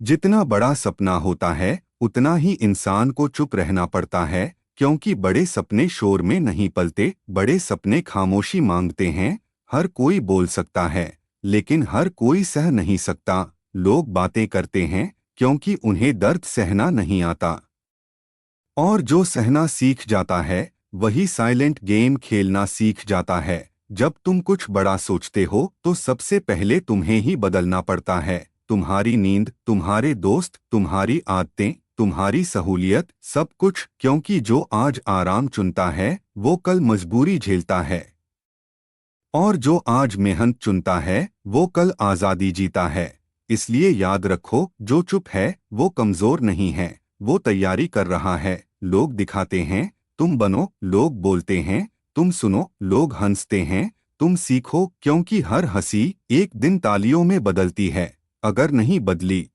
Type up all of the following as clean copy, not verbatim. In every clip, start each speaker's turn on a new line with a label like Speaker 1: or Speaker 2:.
Speaker 1: जितना बड़ा सपना होता है उतना ही इंसान को चुप रहना पड़ता है, क्योंकि बड़े सपने शोर में नहीं पलते। बड़े सपने खामोशी मांगते हैं। हर कोई बोल सकता है, लेकिन हर कोई सह नहीं सकता। लोग बातें करते हैं क्योंकि उन्हें दर्द सहना नहीं आता। और जो सहना सीख जाता है वही साइलेंट गेम खेलना सीख जाता है। जब तुम कुछ बड़ा सोचते हो तो सबसे पहले तुम्हें ही बदलना पड़ता है। तुम्हारी नींद, तुम्हारे दोस्त, तुम्हारी आदतें, तुम्हारी सहूलियत, सब कुछ। क्योंकि जो आज आराम चुनता है वो कल मजबूरी झेलता है, और जो आज मेहनत चुनता है वो कल आज़ादी जीता है। इसलिए याद रखो, जो चुप है वो कमज़ोर नहीं है, वो तैयारी कर रहा है। लोग दिखाते हैं, तुम बनो। लोग बोलते हैं, तुम सुनो। लोग हंसते हैं, तुम सीखो। क्योंकि हर हंसी एक दिन तालियों में बदलती है। अगर नहीं बदली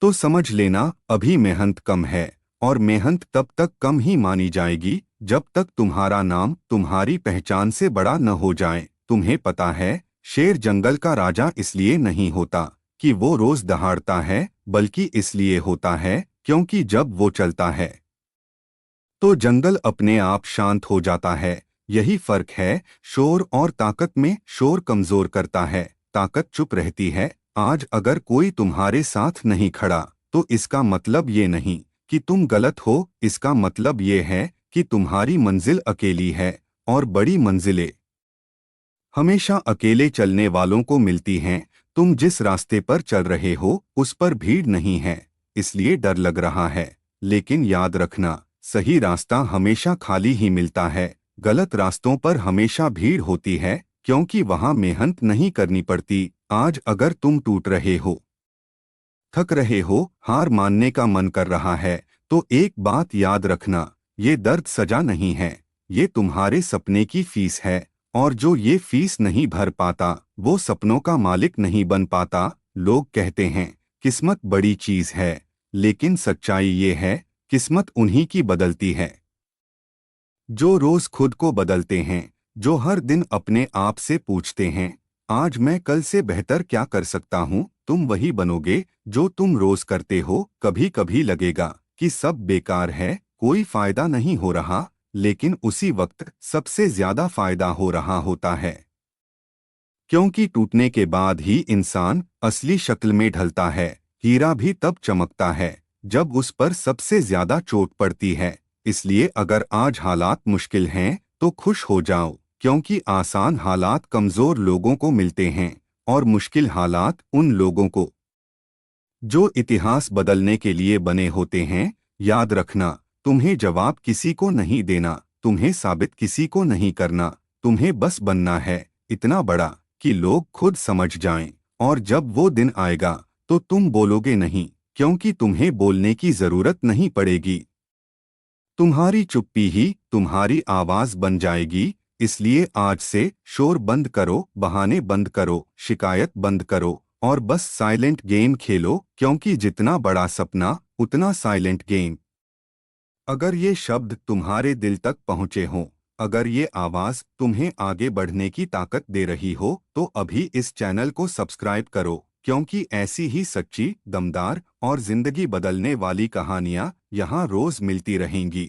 Speaker 1: तो समझ लेना अभी मेहनत कम है, और मेहनत तब तक कम ही मानी जाएगी जब तक तुम्हारा नाम तुम्हारी पहचान से बड़ा न हो जाए। तुम्हें पता है, शेर जंगल का राजा इसलिए नहीं होता कि वो रोज दहाड़ता है, बल्कि इसलिए होता है क्योंकि जब वो चलता है तो जंगल अपने आप शांत हो जाता है। यही फर्क है शोर और ताकत में। शोर कमजोर करता है, ताकत चुप रहती है। आज अगर कोई तुम्हारे साथ नहीं खड़ा तो इसका मतलब ये नहीं कि तुम गलत हो। इसका मतलब ये है कि तुम्हारी मंजिल अकेली है, और बड़ी मंजिलें हमेशा अकेले चलने वालों को मिलती हैं। तुम जिस रास्ते पर चल रहे हो उस पर भीड़ नहीं है, इसलिए डर लग रहा है। लेकिन याद रखना, सही रास्ता हमेशा खाली ही मिलता है। गलत रास्तों पर हमेशा भीड़ होती है, क्योंकि वहां मेहनत नहीं करनी पड़ती। आज अगर तुम टूट रहे हो, थक रहे हो, हार मानने का मन कर रहा है, तो एक बात याद रखना, ये दर्द सजा नहीं है, ये तुम्हारे सपने की फीस है। और जो ये फीस नहीं भर पाता वो सपनों का मालिक नहीं बन पाता। लोग कहते हैं किस्मत बड़ी चीज है, लेकिन सच्चाई ये है, किस्मत उन्हीं की बदलती है जो रोज खुद को बदलते हैं, जो हर दिन अपने आप से पूछते हैं, आज मैं कल से बेहतर क्या कर सकता हूँ। तुम वही बनोगे जो तुम रोज करते हो। कभी कभी लगेगा कि सब बेकार है, कोई फायदा नहीं हो रहा, लेकिन उसी वक्त सबसे ज्यादा फायदा हो रहा होता है। क्योंकि टूटने के बाद ही इंसान असली शक्ल में ढलता है। हीरा भी तब चमकता है जब उस पर सबसे ज्यादा चोट पड़ती है। इसलिए अगर आज हालात मुश्किल हैं तो खुश हो जाओ, क्योंकि आसान हालात कमजोर लोगों को मिलते हैं, और मुश्किल हालात उन लोगों को जो इतिहास बदलने के लिए बने होते हैं। याद रखना, तुम्हें जवाब किसी को नहीं देना, तुम्हें साबित किसी को नहीं करना। तुम्हें बस बनना है इतना बड़ा कि लोग खुद समझ जाएं। और जब वो दिन आएगा तो तुम बोलोगे नहीं, क्योंकि तुम्हें बोलने की जरूरत नहीं पड़ेगी। तुम्हारी चुप्पी ही तुम्हारी आवाज बन जाएगी। इसलिए आज से शोर बंद करो, बहाने बंद करो, शिकायत बंद करो, और बस साइलेंट गेम खेलो। क्योंकि जितना बड़ा सपना उतना साइलेंट गेम। अगर ये शब्द तुम्हारे दिल तक पहुँचे हों, अगर ये आवाज़ तुम्हें आगे बढ़ने की ताकत दे रही हो, तो अभी इस चैनल को सब्सक्राइब करो। क्योंकि ऐसी ही सच्ची, दमदार और जिंदगी बदलने वाली कहानियाँ यहाँ रोज मिलती रहेंगी।